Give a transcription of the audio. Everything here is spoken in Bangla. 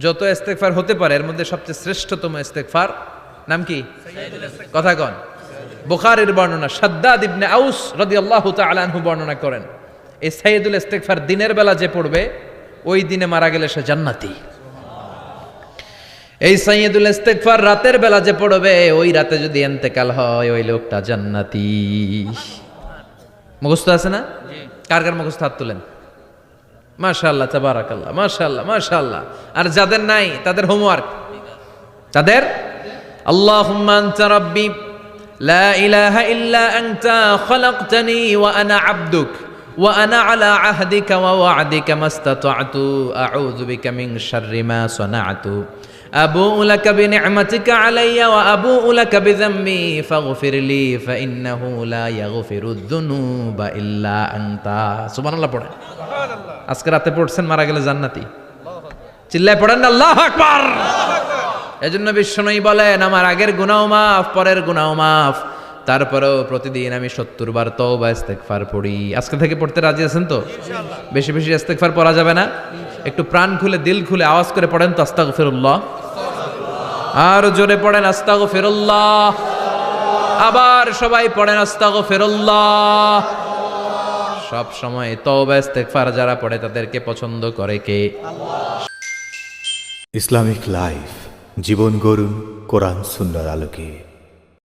যত ইস্তেগফার হতে পারে এর মধ্যে সবচেয়ে শ্রেষ্ঠতম ইস্তেগফার নাম কি? কথা কন। বুখারীর বর্ণনা, শাদ্দাদ ইবনে আউস রাদিয়াল্লাহু তাআলা আনহু বর্ণনা করেন, এই সাইয়্যিদুল ইস্তেগফার দিনের বেলা যে পড়বে ওই দিনে মারা গেলে সে জান্নাতি। এই সাইয়্যিদুল ইস্তেগফার রাতের বেলা যে পড়বে ওই রাতে যদি ইন্তেকাল হয় ওই লোকটা জান্নাতি। মুখস্থ আছে না? কার কার মুখস্থ হাত তুলেন। মাশাআল্লাহ, তাবারাকাল্লাহ, মাশাআল্লাহ, মাশাআল্লাহ। আর যাদের নাই তাদের হোমওয়ার্ক, তাদের আল্লাহুম্মা আনতা রাব্বি লা ইলাহা ইল্লা আনতা খালাকতানি ওয়া আনা আবদুক ওয়া আনা আলা আহদিকা ওয়া ওয়া'দিকা মাস্তাতা'তু আউযু বিকা মিন শাররি মা সানা'তু আবুউ লাকা বিনি'মাতিকা আলাইয়া ওয়া আবুউ লাকা বিযামবি ফাগফিরলি ফাইন্নাহু লা ইয়াগফিরুয যুনুবা ইল্লা আনতা। সুবহানাল্লাহ পড়েন। আজকে রাতে পড়ছেন, মারা গেলে জান্নাতি। চিল্লায় পড়েন না আল্লাহু আকবার। এজন্য বিশ্বনবী বলেন, আমার আগের গুনাহ মাফ, পরের গুনাহ মাফ, তারপরেও প্রতিদিন আমি 70 বার তওবা ইস্তেগফার পড়ি। আজকে থেকে পড়তে রাজি আছেন তো? বেশি বেশি ইস্তেগফার পড়া যাবে না? একটু প্রাণ খুলে দিল খুলে আওয়াজ করে পড়েন তো আস্তাগফিরুল্লাহ। আর জোরে পড়েন আস্তাগফিরুল্লাহ। আবার সবাই পড়েন আস্তাগফিরুল্লাহ। সব সময় তওবা ইস্তেগফার যারা পড়ে তাদেরকে পছন্দ করে কে? ইসলামিক লাইফ, জীবন গড়ুন কোরআন সুন্নাহর আলোকে।